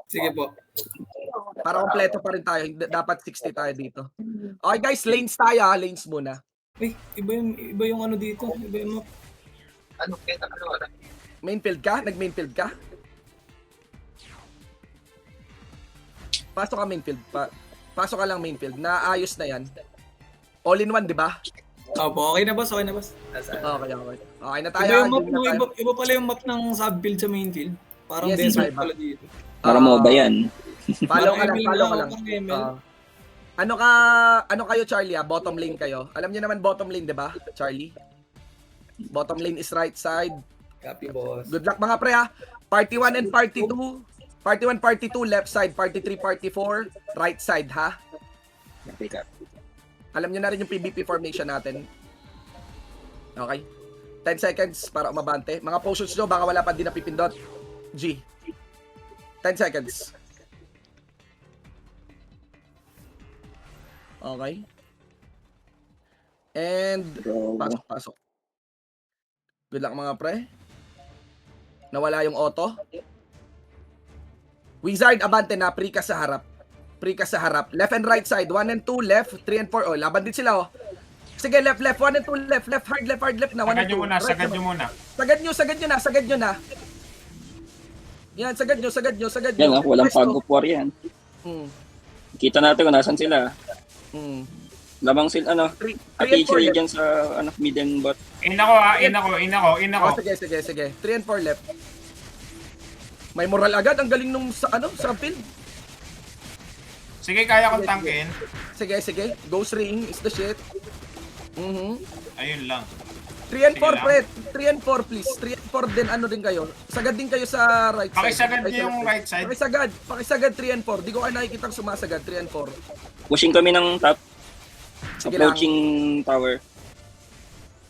Sige po. Para kompleto pa rin tayo. Dapat 60 tayo dito. Okay guys, lanes tayo ha. Lanes muna. Uy, iba yung ano dito. Iba yung map. Main field ka? Nag-main field ka? Pasok ka main field. Pasok ka lang main field. Naayos na yan. All in one, di ba? Opo, okay na boss, okay na boss. Okay. Okay na tayo. Iba yung map, Game na tayo. iba pala yung map ng subfield sa main field. Parang Yes, desert iba. pala dito. Para MOBA yan. Follow ka lang, ML follow ka lang, lang. parang ML. Ano kayo Charlie Bottom lane kayo? Alam niyo naman bottom lane, 'di ba? Charlie. Bottom lane is right side. Copy boss. Good luck mga pre ha. Party 1 and party 2. Party 1, party 2 left side, party 3, party 4 right side ha. Alam niyo na rin yung PvP formation natin. Okay. 10 seconds para umabante. Mga potions nyo, baka wala pa din napipindot. G. 10 seconds. Okay. And pasok. Good luck mga pre. Nawala yung auto. Wizard, abante na. Pre ka sa harap. Pre ka sa harap. Left and right side. 1 and 2 left. 3 and 4. Oh, laban din sila oh. Sige, left. 1 and 2 left. Left, hard, left na. 1 and 2. Sagad nyo muna. Sagad nyo na. Yan, sagad nyo. Yan walang pag-upwar yan. Kita natin kung nasan sila. Lamang sila, attention dyan sa mid and bot. In ako. Oh, sige. 3 and 4 left. May moral agad. Ang galing nung sa field. Sige, kaya kong tangkin. Sige. Ghost ring is the shit. Ayun lang. 3 and 4 Sige lang. pre. 3 and 4 please. 3 and 4 din din kayo. Sagad din kayo sa right side. Pakisagad niyo yung right side. Pakisagad 3 and 4. Di ko kayo nakikitang sumasagad 3 and 4. Pushing kami ng top. Sige lang. Approaching tower.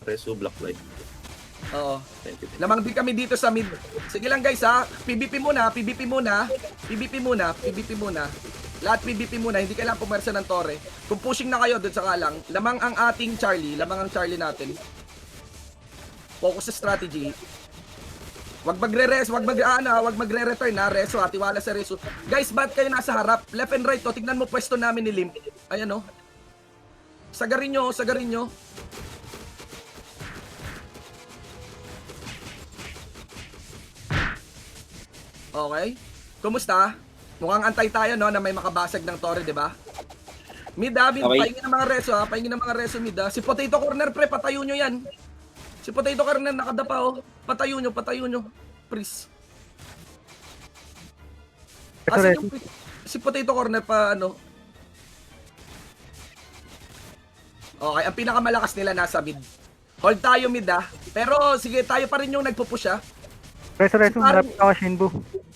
Reso Black Light. Oo. Thank you. Lamang din kami dito sa mid. Sige lang guys ha. PvP muna. Lahat PvP muna. Hindi kailangan pumersa ng torre. Kung pushing na kayo doon sa kalang, lamang ang Charlie natin. Focus sa strategy. Wag magre-res, wag magre-return na reso, tiwala sa reso. Guys, ba't kayo nasa harap? Left and right to. Tignan mo pwesto namin ni Limp. Ayan oh. Sagarin nyo. Okay. Kumusta? Mukhang antay tayo no na may makabasag ng torre, 'di ba? Mid, Okay. paingin ng mga reso mid. Si Potato Corner pre, patayo nyo 'yan. Si Potato Corner nakadapa oh. Patayo nyo. Please. Kasi si Potato Corner pa Okay, ang pinakamalakas nila nasa mid. Hold tayo mid Pero sige, tayo pa rin yung nagpo-push Reso, malapit ako Shinbu.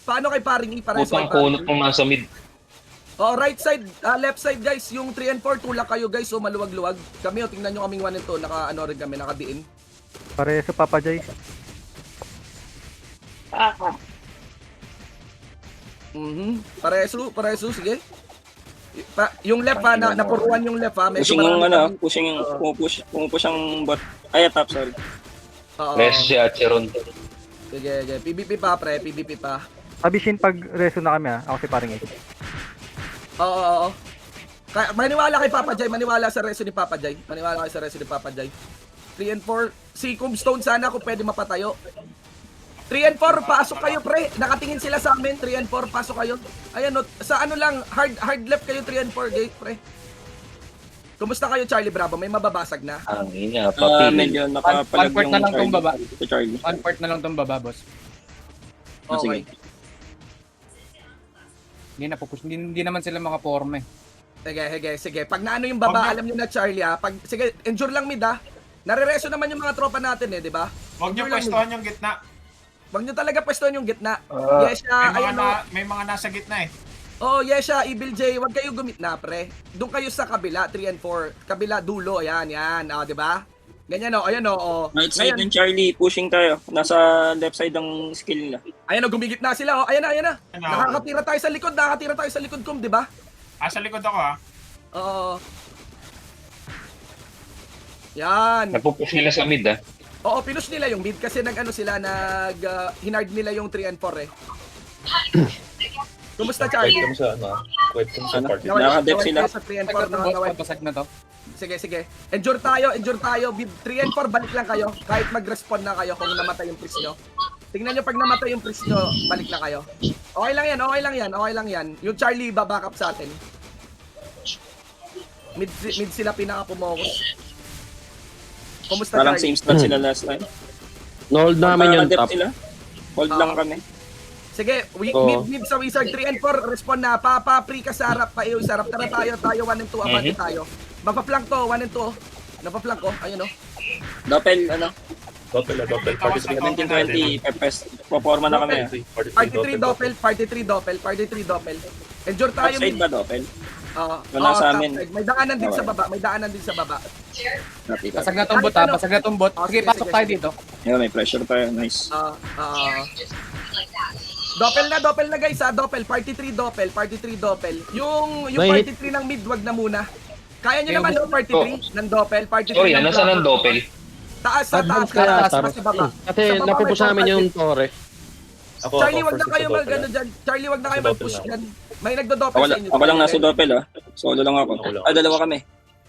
Paano kay paring Pareso Putang kunot ng nasa mid. Oh, right side, left side guys, yung 3 and 4 tulak kayo guys, maluwag-luwag. Kami tingnan nyo kaming 1 and 2, rin kami, nakadiin. Pareso, Papa Jay. Pareso, sige. Yung left napuruan yung left Pushing yung pumupush ang bot. Ay, top, sorry. Reso si Acheron. Sige. PvP pa, pre. Abishin pag reso na kami ako si paring Ed. Oo. Maniwala kay Papa Jay, maniwala sa reso ni Papa Jay. 3 and 4, si Cubestone sana kung pwede mapatayo. 3 and 4, pasok kayo pre. Nakatingin sila sa amin, 3 and 4, pasok kayo. Ayan sa lang, hard left kayo 3 and 4, gate pre. Kumusta kayo Charlie Bravo? May mababasag na? Ang ina, papi. Medyo nakapalag One-fourth yung na lang tong baba. Si Charlie. 1/4 na lang tong baba, boss. Okay. Hindi naman sila makaporme. Sige. Pag naano yung baba, alam niyo na Charlie sige, endure lang mid Nare-reso naman yung mga tropa natin di ba? Huwag nyo pwestuhan yung gitna. Wag nyo talaga pwestuhan yung gitna. Yesha, May mga nasa gitna Oh, Yesha, Evil J, wag kayo gumitna, pre. Doon kayo sa kabila, 3 and 4. Kabila, dulo, ayan. Di ba? Ganyan ayan Right side ng Charlie, pushing tayo. Nasa left side ang skill nila. Ayan gumigit na sila, Ayan na. Nakakatira tayo sa likod, di ba? Sa likod ako Oo. Yan. Nagpupush nila sa mid Oo, pinush nila yung mid kasi hinard nila yung 3 and 4 Kumusta, Wait Charlie? kami sa ano. Wait kami sa Ano? party. Nakaka-dep Naway sila. tayo sa 3 and 4 na Boss, naway. pabasag na to. Sige, sige. Endure tayo. 3 and 4, balik lang kayo. Kahit mag-respond na kayo kung namatay yung priest nyo. Tingnan nyo pag namatay yung priest nyo, balik na kayo. Okay lang yan, okay lang yan, okay lang yan. Yung Charlie, babackup sa atin. Mid sila pinaka-pumokus. Kumusta, Parang Charlie? same stat sila last time. Nold namin yung Nakaka-dep top. sila. Hold lang kami. Sige, Oo. mid sa Wizard 3 and 4, respond na. Pa-free ka sa harap, pa-iyo sa harap. Tara tayo 1 and 2, abante tayo. Mapaplank to, 1 and 2. Napaplank ko, ayun o. Doppel, ano? Doppel. Party 3. 1720, pepes. Proforma na kami. Party 3 doppel, party 3 doppel, party 3 doppel. Endure tayo Upside mid. ba, Doppel? Oo, Wala sa amin. topside. May daanan din sa Okay. baba, may daanan din sa baba. Nakita. Basag na tong bot ha, basag na tong bot. Oh, Sige, sige, pasok sige, tayo sige. dito. Ayun, may pressure tayo. Nice. Doppel na guys ha, doppel, party 3 doppel, party 3 doppel. Yung May party 3 ng mid, wag na muna. Kaya nyo Yung naman no, party 3 ng doppel, party 3 Sorry, nasa ng doppel? Taas sa taas, Advance kaya, taas, Tar. sa baba. Kasi Sa baba napupus may namin yung party. tore. Ako, Charlie, wag na first kayo sa mag doppel, ano dyan. Charlie, wag na kayo Sa doppel mag-push na. dyan. May nagdo-doppel sa inyo. Ako lang nasa Doppel, ah. Solo lang ako. Ako lang. Dalawa kami.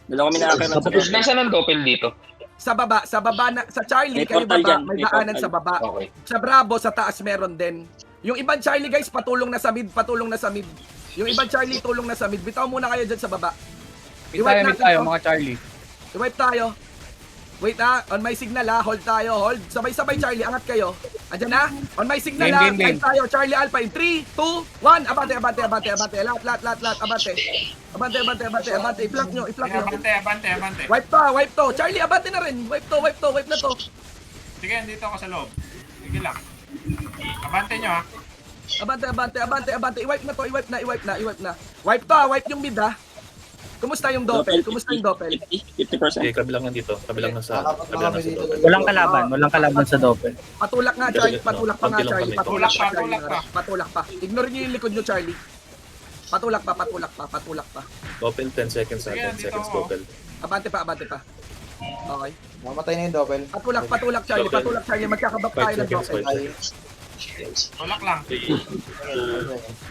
Dalawa kami nakakailan sa Doppel. Nasa ng doppel dito? Sa baba na, sa Charlie, May kayo portal baba, dyan, may may daanan portal. sa baba. Okay. Sa Bravo, sa taas meron din. Yung ibang Charlie guys, patulong na sa mid, patulong na sa mid. Yung ibang Charlie, tulong na sa mid. Bitaw muna kayo dyan sa baba. Mid tayo, mid tayo, to. mga Charlie. I-wipe tayo. Wait on my signal ha, hold tayo, hold. Sabay-sabay Charlie, angat kayo. Andyan na, on my signal Game, ha, game, game. live tayo, Charlie Alpha in 3, 2, 1, abante, lahat, abante, i-flank nyo. Abante. Wipe to, Charlie, abante na rin, wipe na to. Sige, dito ako sa loob. Sige lang. Abante nyo ha. Abante, i-wipe na to, i-wipe na. Wipe to ha, wipe yung mid ha. Kumusta yung doppel? 50%. Okay, kabilang nandito. Kabilang nasa doppel. Walang kalaban sa doppel. Patulak nga Charlie, patulak pa nga Konti lang Charlie, kami. patulak pa. Ignore niyo yung likod niyo Charlie. Patulak pa. Doppel 10 seconds Sige, 10 nandito seconds ako. doppel. Abante pa. Okay. Mamatay na yung doppel. Patulak Charlie, magkakabak tayo 5 ng seconds, doppel. 5 seconds. Tulak lang.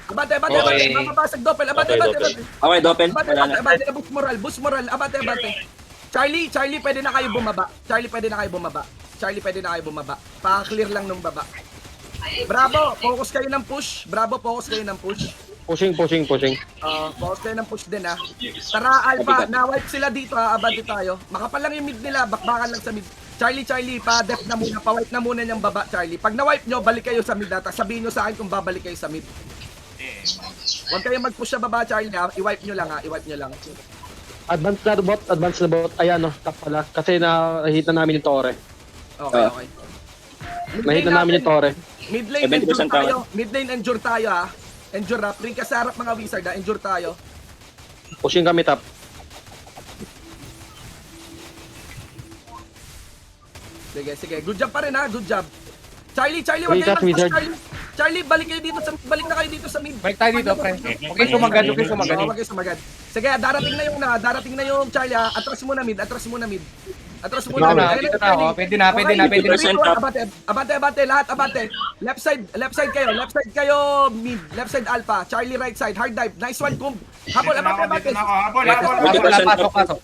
Abante, Okay. mababasag doppel, abante. Okay, doppel. Okay, Doppel. Wala na. Abante, boost moral, abante. Charlie, pwede na kayo bumaba. Charlie, pwede na kayo bumaba. Pa-clear lang nung baba. Bravo, focus kayo ng push. Pushing. Focus kayo ng push din ha. Tara Alpha, na-wipe sila dito ha, abante tayo. Makapal lang yung mid nila, bakbakan lang sa mid. Charlie, pa-def na muna, pa-wipe na muna niyang baba, Charlie. Pag na-wipe nyo, balik kayo sa mid ha. Sabihin nyo sa akin kung babalik kayo sa mid. Huwag kayo mag-push sa baba, Charlie ha. I-wipe nyo lang. Advance na bot. Ayan, no, top pala. Kasi na-hit na namin yung tore. Okay. Na-hit na namin yung tore. Mid lane, 70% endure tayo ha. Endure ha. Free ka sa harap mga wizard ha. Endure tayo. Pushing kami top. Sige. Good job pa rin ha. Good job. Charlie, wag Wait, kayo that mag-push, wizard. Charlie, balik na kayo dito sa mid. Balik tayo dito, pre. Huwag kayo sumagad. Oo, wag kayo sumagad. Sige, darating na yung Charlie ha. Atras muna mid. Dito na, Ayun dito na Charlie. ako. Pwede na. Okay. 50% top. Abante, lahat abante. Left side kayo, mid. Left side alpha. Charlie right side, hard dive. Nice one, Kum. Habol, Dito na ako, abante. dito na ako. Habol. Pasok.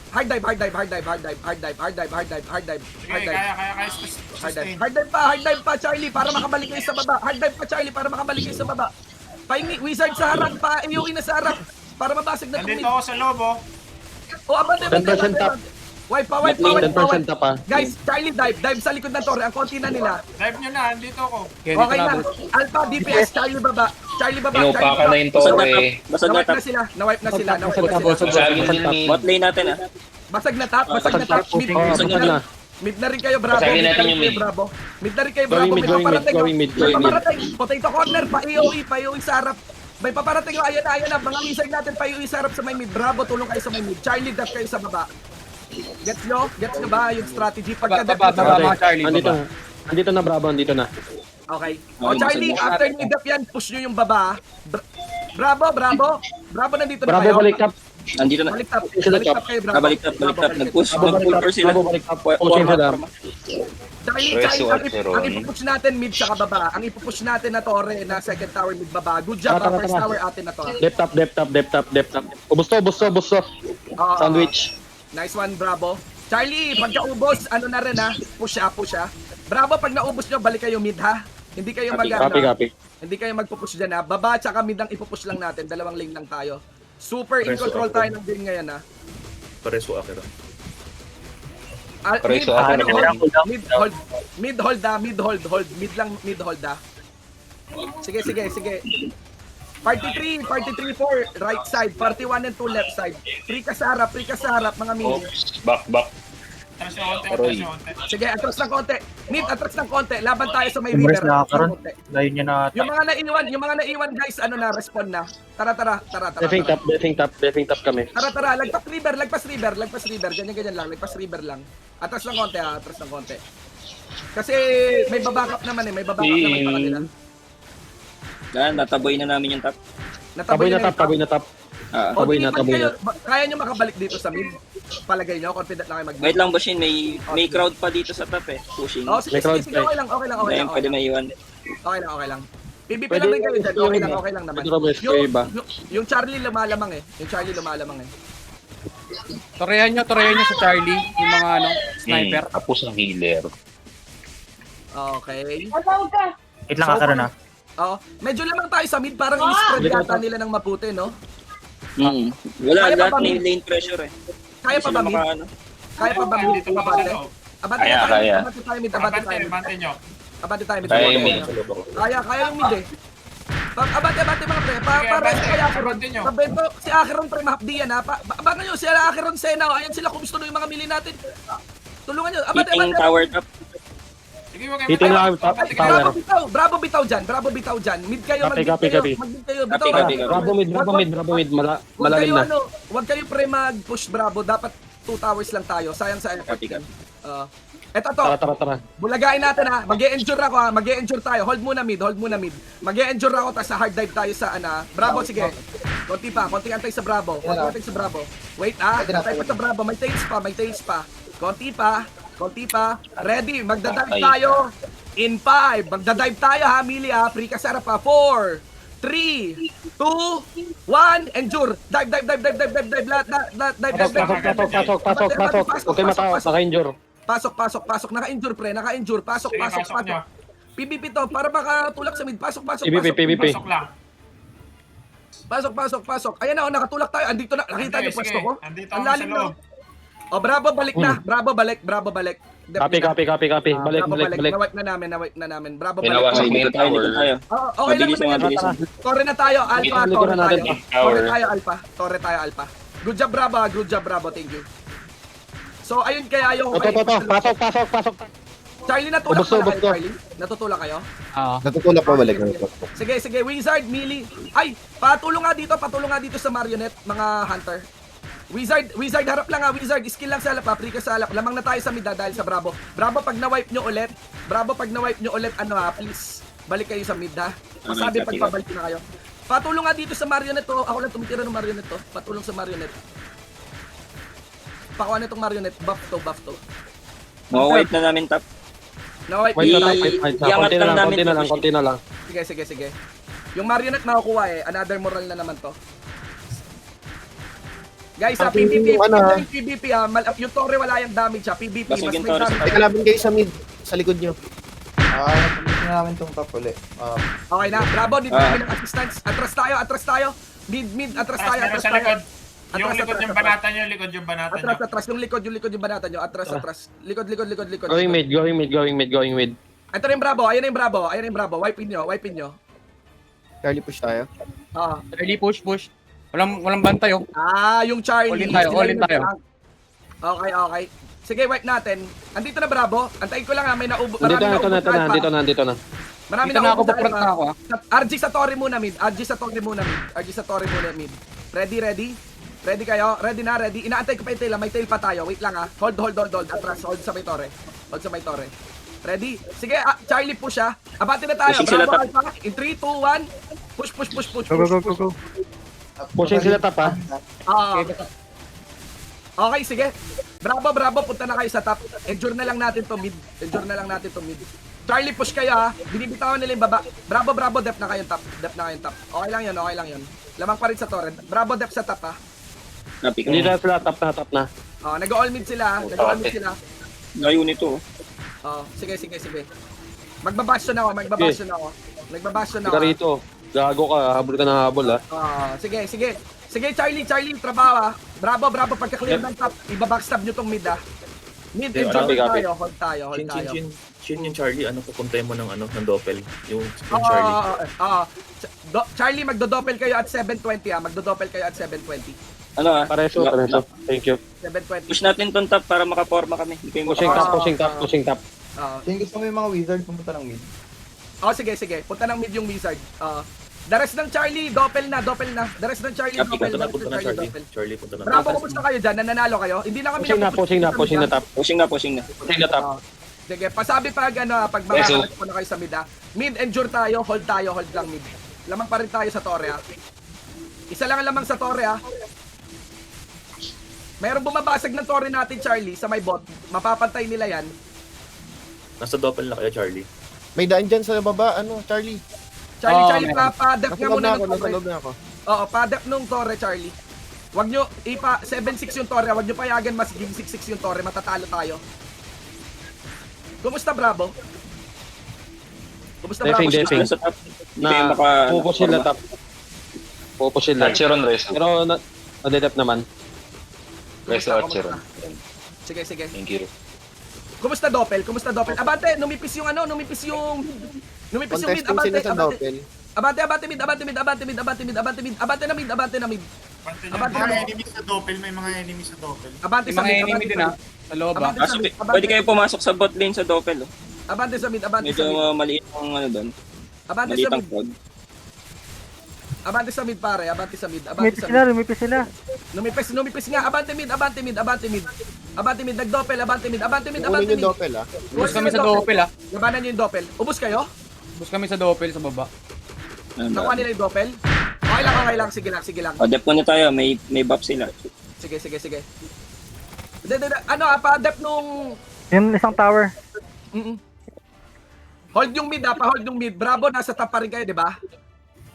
Hard dive. Sige, kaya Hard dive pa, Charlie, para makabalik kayo sa baba. Pahingi, wizard sa harap pa, AOE na sa harap. Para mabasag na Nandito tumid. ako sa loob oh. Abante. 10% top. Wipe pa. 10% top pa. Guys, Charlie dive sa likod ng torre. Ang konti na nila. Dive nyo na, andito ako. Okay, dito Okay na. na. Alpha, DPS, Charlie baba. Inupa ka na yung Basag na tore. top. Basag na top. Na-wipe na sila. Sabi nila ni... Bot lane natin, ah. Basag na top. Mid. Basag na. Mid na rin kayo, Bravo. Basagin natin yung mid. Mid na rin kayo, Bravo. Going mid. May paparating. Potato corner, pa-AOE sa harap. May paparating yung ayan na. Mga wizard natin pa-AOE sa harap sa may mid. Bravo, tulong kayo sa may mid. Charlie, def kayo sa baba. Gets nyo ba yung strategy? Pagka-def Baba, mga Charlie. Andito na, Bravo. Andito na. Okay. Charlie, after nyo def yan, push nyo yung baba. Bravo, nandito na Bravo, kayo. balik top. Andito na. Balik tap kayo, Bravo. Balik tap. Nag-push for sila. Bravo, balik top. War- Pushing war- sila. war- Charlie, Reso ang at Peron. ipupush natin mid sa kababa. Ang ipupush natin na torre na second tower mid baba. Good job, Tara, first tara. tower atin na to. Dep top. Busto. Oo, Sandwich. Nice one, Bravo. Charlie, pagka-ubos, ano na rin ha? Push ha. Bravo, pag naubos nyo, balik kayo mid ha. Hindi kayo Copy. Hindi kayo magpupush dyan ha. Baba tsaka mid ang ipupush lang natin. Dalawang lane lang tayo. Super in Preso control ako. tayo ng game ngayon ha. Pareso Akira. Preso Mid, ako ano, naman. mid hold hold. Mid hold ha. Sige. Party 3, 4, right side. Party 1 and 2, left side. Free ka sa harap, mga mini. Oops, back. Atras na konti. Sige, atras ng konti. Mid, atras ng konti. Laban tayo sa may Umres river. na Atras ng karon. konti. Layo niya na ata. Yung mga naiwan guys, ano na, respond na. Tara. Defing top kami. Tara, lagpas river. Ganyan lang, lagpas river lang. Atras ng konti ha, atras ng konti. Kasi may babackup naman sa kanila. Yan, nataboy na namin yung top. Taboy na top. O, Taboy na. Kaya nyo makabalik dito sa mid? Palagay nyo, confident na kayo mag-mid. Wait lang, Bashin, may crowd pa dito sa top eh. Pushing. Oh, sige, May crowd okay lang. Ayun, pwede may iwan. Okay lang. PvP Pwede- lang din kayo dyan, okay lang naman. Pwede ka ba, iba? Yung Charlie lumalamang eh. Torehan nyo sa Charlie. Yung mga sniper. Tapos ang healer. Okay. Wait lang karon ha. Medyo lamang tayo sa mid, parang in-spread yata nila ng maputi, no? Wala, Kaya pa lahat ba, may Min? lane pressure eh. Kaya pa ba mid? Makaano. Kaya pa ba mid? Dito pa ako sa loob. Abante Kaya. tayo mid. Abante nyo. Kaya yung mid. Kaya yung mid eh. Abante mga pre. Para si Acheron. Abante nyo. Sabento, si Acheron pre, mahapdi yan ha. Abante nyo, si Acheron Senao. Ayan sila kung gusto nyo yung mga mili natin. Tulungan nyo. Abante. Hitting tower top. Sige, wag kayo Hitting matawag. lang Abante tower. kayo. Bravo bitaw dyan. Mid kayo, Copy. Mag-mid kayo, bitaw. Copy. Bravo mid. Malalim na. Huwag kayo pre mag-push Bravo. Dapat 2 towers lang tayo. Sayang sa effort. Copy. Eto to. Tara. Bulagain natin ha. Mag-e-endure ako ha. Mag-e-endure tayo. Hold muna mid. Mag-e-endure ako tapos sa hard dive tayo sa Bravo, sige. Konti antay sa Bravo. Wait antay pa sa Bravo. May tails pa. Konti pa. Ready. Magdadive tayo. In 5. Magdadive tayo ha, Mili ha. Free ka sarap ha. 4, 3, 2, 1. Endure. Dive. Pasok. Okay, matawa. Naka-injure. Pasok. Naka-injure pre. Pasok. Sige, pasok nyo. PvP to para makatulak sa mid. Pasok. PvP. Pasok lang. Pasok. Ayan na, nakatulak tayo. Andito na. Nakita niyo Sige, pwesto ko? andito Ang ako sa lalim na. loob. Oh, Bravo balik na. Bravo balik. Copy. Balik. Nawipe na namin. Bravo balik. Binawasan Okay, mo yung dito tayo. tower. Okay lang Mabilis naman. lang. Torre na tayo, Alpha. Likuran natin. Torre tayo, Alpha. Good job, Bravo. Thank you. So, ayun kaya yung... Pasok. Charlie, natulak Ubos pala to. kayo, Charlie? Natutulak kayo? Natutulak pa balik. Sige. Wizard, Melee. Ay, patulong nga dito sa Marionette, mga hunter. Wizard, harap lang ha. Wizard, skill lang sa halap ha. Free ka sa halap. Lamang na tayo sa mid dahil sa Bravo. Bravo, pag na-wipe nyo ulit, please, balik kayo sa mid ha. Masabi pag pabalik na kayo. Patulong nga dito sa Marionette to. Ako lang tumitira ng Marionette to. Patulong sa Marionette. Pakuha na itong Marionette. Buff to. Mawipe na namin top. Na-wipe Wait nyo. lang. Konti na lang. Sige. Yung Marionette makukuha eh. Another moral na naman to. Guys, sa PvP, PvP yung torre wala yung damage ha. PvP, mas Basag may yung torre sa damage. Teka, laban kayo sa mid. Sa likod nyo. Pagkakas namin itong top ulit. Okay na, Bravo, dito kami ng assistance. Atras tayo. Mid, atras tayo. Meron sa likod. Yung Atras, likod atras, yung atras. banata nyo, likod yung banata nyo. Atras, yung likod yung banata nyo. Atras. Likod. Going mid. Ito na yung Bravo, ayan na yung Bravo. Wipe in nyo. Charlie push tayo. Charlie, push. Walang bantay oh. Yung Charlie. All in tayo. Okay. Sige, wipe natin. Andito na Bravo. Antayin ko lang ha, may naubo. Dito na. Marami Dito na ako, naubo papront na ako RG sa torre muna mid. Ready kayo? Ready na. Inaantay ko pa yung tail. May tail pa tayo. Wait lang ha. Hold. Atras. Hold sa may torre. Ready? Sige, Charlie push ha. Abante na tayo. Pushing sila Bravo top. Alpha. In 3, 2, 1. Push. Go. Pushing sila top ha. Ah. Okay, sige. Bravo, bravo. Punta na kayo sa top. Endure na lang natin to mid. Endure na lang natin to mid. Charlie, push kayo ha. Binibitawan nila yung baba. Bravo, bravo. Dep na kayong top. Dep na kayong top. Okay lang yun, okay lang yun. Lamang pa rin sa torrent. Bravo, dep sa top ha. Copy ko. Hindi na sila top na. Nag-all mid sila. Nag-all mid sila. Ngayon ito. Sige. Magbabastion ako. Nagbabastion Hindi ako. ka rito. Gago ka, habol ka ng habol ha. Sige. Sige, Charlie, trabaho ha. Bravo. Pagka-clear ng top, ibabackstab nyo tong mid ha. Mid, Yeah, enjoy copy. hold tayo. Chin yung Charlie, pupuntahin mo ng doppel. Yung Charlie. Charlie, magdo-doppel kayo at 720 ha. Magdo-doppel kayo at 720. Ano ah? Pareso. Thank you. 720. Push natin tong top para makaporma kami. Hindi kayo Pushing top. Yung gusto mo yung mga wizard, pumunta ng mid. Sige. Punta ng mid yung wizard. The rest ng Charlie, doppel na. The rest ng Charlie, doppel. Punta na Charlie, punta na. Bravo, kumusta kayo dyan? Nananalo kayo? Hindi na kami Pushing na top. Pushing na. Pushing na top. Sige, pasabi pag makakalit po na kayo sa mid ha. Mid, endure tayo, hold lang mid. Lamang pa rin tayo sa torre ha. Isa lang ang lamang sa torre ha. Mayroong bumabasag ng torre natin, Charlie, sa may bot. Mapapantay nila yan. Nasa doppel na kayo, Charlie. May daan dyan sa baba, Charlie. Charlie, pa-dep nga muna ng Nasa torre. loob na ako. Oo, pa-dep nung torre, Charlie. Wag nyo, 7-6 yung torre. Wag nyo payagan mas 6-6 yung torre. Matatalo tayo. Kumusta, Bravo? Defing. Sa top. Hindi kayo Pupush sila top. Pupush sila. Archeron, Reso. Pero nadedep naman. Reso, Archeron. Sige. Thank you. Kumusta, Doppel? Abante, numipis yung mid. Contesting sila sa doppel. Abante mid. Abante na mid. May enemies sa doppel, may mga enemies sa doppel. Abante sa Mga mid. enemy din ha. Sa loob ha. Pwede kayo pumasok sa bot lane sa doppel. Abante sa mid. Medyo maliit ang doon. Abante Maliit sa ang mid. frog. Abante sa mid, pare. Abante sa mid. Lumipis sila. Numipis nga. Abante mid. Nag-doppel. Abante mid. Kunin yung doppel, Ubus kami sa doppel ha. Labanan nyo yung doppel. Ubus kayo? Ubus kami sa doppel sa baba. Nakuha nila yung doppel? Okay lang. Sige lang. Dep muna tayo. May buff sila. Sige. Pa-dep nung... Yung isang tower. Hold yung mid ha. Pa-hold yung mid. Bravo, nasa top pa rin kayo, di ba?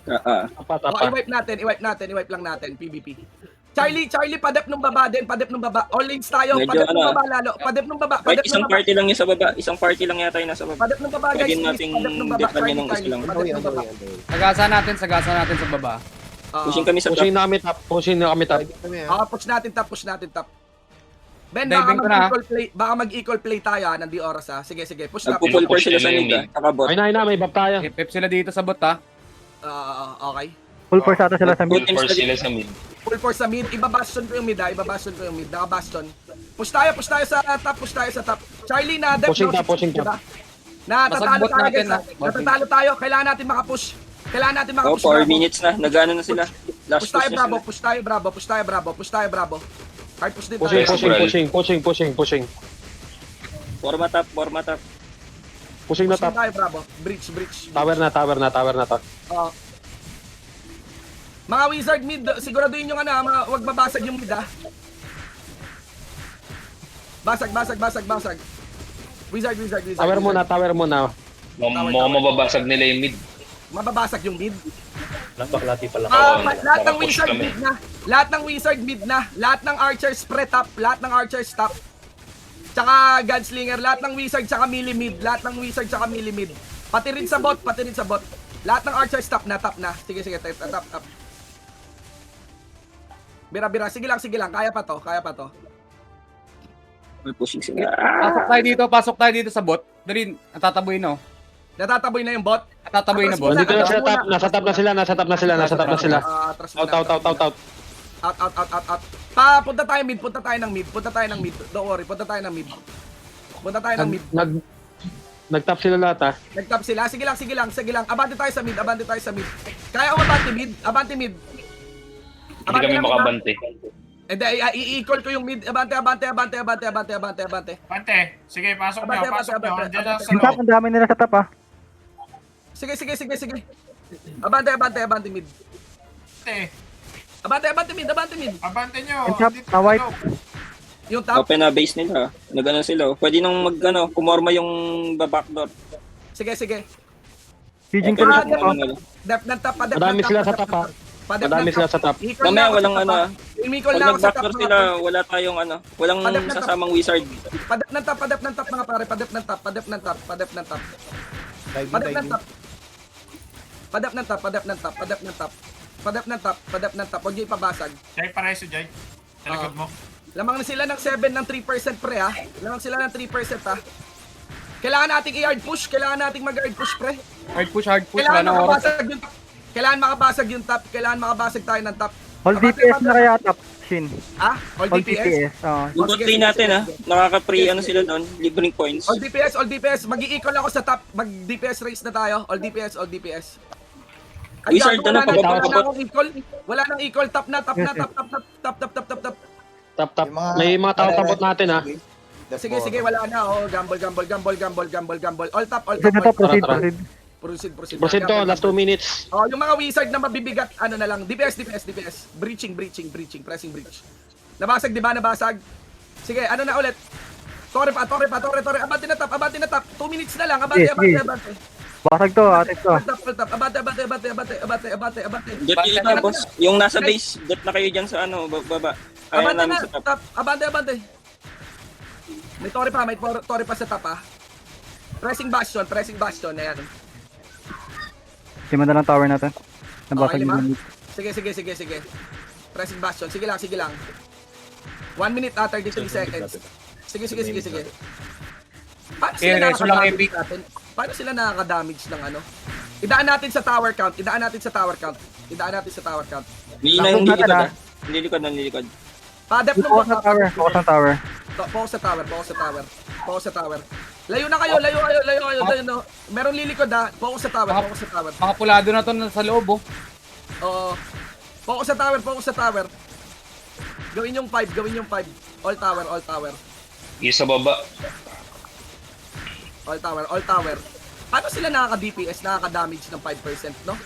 I-wipe lang natin. PvP. Charlie, pa-dep nung baba din. All lanes tayo. Medyo Pa-dep nung baba lalo. Pa-dep nung baba. Kahit isang party lang yung sa baba. Isang party lang yata yung nasa baba. Pa-dep nung baba, guys. Pwede nating depan yun ng isa lang. Sagasan natin sa baba. Pushing kami sa top. Pushing na kami top. Push natin top. Ben, Diving ko na, baka mag-equal play tayo ha, nandi oras ha. Sige, push top. Nagpo-full push sila sa mid. Saka bot. Ay na, may buff tayo. Ipip sila dito sa bot ha. Okay. Full force ata sila sa mid. Full force sila sa mid. Full force sa mid. Ibabastion ko yung mid. Naka-bastion. Push tayo sa top. Charlie na dep. Pushing top. Natatalo Basag bot tayo natin, guys. Natatalo tayo. Kailangan natin makapush. Oh, 4 minutes na. Nagano na sila. Last Push tayo, push na Bravo. sila. Hard push din tayo. Pushing. Forma top. Pushing na Push din top. tayo, Bravo. Bridge. Tower na to. Mga wizard mid, siguraduhin yung wag mabasag yung mid ha. Basag. Wizard. Tower muna. Mukhang mababasag nila yung mid. Mababasag yung mid. Napaklati pala. Lahat ng makapush wizard kami. mid na. Lahat ng archers spread top. Lahat ng archers top. Tsaka gunslinger. Lahat ng wizard tsaka melee mid. Pati rin sa bot. Lahat ng archers top na. Sige. Top. Bira. Sige lang. Kaya pa to. May pushing sila. Pasok tayo dito sa bot. Dali, natataboy no. Natataboy na yung bot. Natataboy na bot. Dito na sila top. Nasa top na sila. Out. Punta tayo ng mid. Don't worry, punta tayo ng mid. Nag-top sila lahat ha. Nag-top sila. Sige lang. Abante tayo sa mid. Kaya umabante mid. Hindi kami makabante. Hindi, i-equal ko yung mid. Abante. Pante, sige, pasok nyo. Diyan lang sa Yung top, loob. ang dami nila sa top ah. Sige. Abante mid. Pante, Abante mid. Abante nyo. Yung top, Dito na sa white. loob. Yung top. Open na base nila. Nag-ano sila. Pwede nang kumorma yung backdoor. Sige. Pigeon ko Ah, lang po. Dep ng top, padep Madami ng sila sa top, ha? Padep Madami ng sila sa top. Ikol na Mamaya ako sa walang top, ano. ah. Imikol Pag na ako sa top, nag-backdoor mga sila, par. wala tayong walang Padep na top. sasamang wizard. Padep ng top, mga pare. Padep ng top. Padep ng top. Padep ng top. Huwag niyo ipabasag. Jay, pareso, Jay. Sa likod mo. Lamang na sila ng 7 ng 3% pre ha. Lamang sila ng 3% ha. Kailangan nating i-hard push. Kailangan nating mag-hard push pre. Hard push, wala Kailangan na oras. makabasag yung top. Kailangan makabasag tayo ng top. All DPS na kaya top, Shin. Ha? All All DPS? DPS. Oo. Yung bot lane natin nakaka-free sila doon, libreng points. All DPS. Mag-i-equal ako sa top. Mag-DPS race na tayo. All DPS. Ay, Wizard gago, na, wala pababa. na akong equal. Wala nang equal. Top na. Top. Top. May mga tao tapot natin, ha? Sige, wala na. Oh, gamble. All top. Proceed na to, proceed. Tara. Proceed. Proceed to, last 2 minutes. Oh, yung mga wizard na mabibigat, ano na lang, DPS. Breaching, pressing breach. Nabasag, di ba? Sige, ano na ulit? Torre pa. Abante na top. 2 minutes na lang. Abante. Basag to, atik to. Abante. Jet yung iba, boss. Yung nasa base, jet na kayo dyan sa baba. Kaya Abante namin na, sa top. top. Abante. May torre pa sa top, ha. Pressing bastion, ayan. Lima na lang tower natin. Nabasag Okay, lima? yung Sige. Pressing bastion. Sige lang. 1 minute 33 seconds. Sige. Paano sila Reso lang, nakaka-damage epic. natin? Paano sila nakaka-damage ng ano? Idaan natin sa tower count. May na yung Nakuha na. nilikod. Padep ng Focus sa tower, focus sa tower. Focus sa tower. Layo na kayo. No. Meron lilikod ha. Focus sa tower. Mga pulado na to sa loob, oh. Oo. Focus sa tower. Gawin yung 5. All tower. Yung sa baba. All tower. Paano sila nakaka-DPS, nakaka-damage ng 5%, no?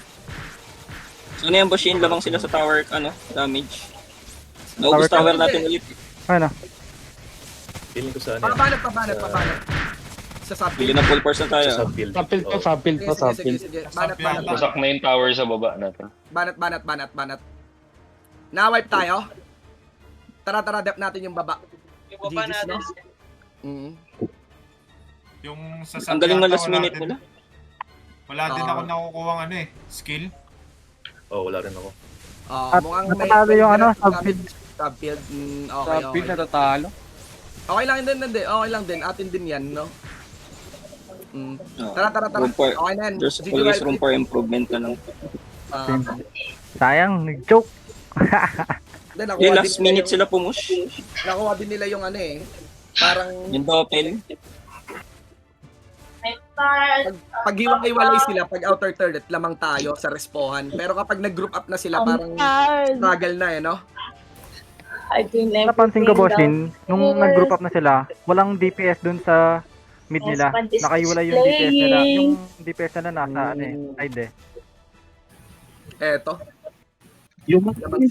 So na yung Bushin, lamang sila sa tower, damage. Naubos Tower tower natin ulit. Ano? Feeling ko sa ano. Pabanat. Sa Bili subfield. na full person tayo. Sa subfield. Subfield to. Sige. Banat. Basak na yung tower sa baba natin. Banat. Na-wipe tayo. Tara, dep natin yung baba. Yung baba GG's, natin. no? Yung sa Ang galing na last wala minute din- nila. Wala din ako nakukuha skill. Oh, wala rin ako. At Mukhang natatalo yung subfield. Subfield. Subfield Okay. natatalo. Okay lang din. Atin din yan, no? Oh, Tara. room for- Okay na yan. There's GG always Wild room Pick. for improvement na lang. Sayang, nag-choke. Then, Yung last minute sila pumush. Nakuha din nila yung parang Yung doppel. pag hiwalay sila, pag outer third, lamang tayo sa respohan. Pero kapag nag-group up na sila, parang struggle na no? Napansin ko, Boshin, nung nag-group up na sila, walang DPS dun sa mid nila. Nakaiwalay yung DPS nila. Yung DPS nila nasa side eh. Eto. Yung Lamang sila.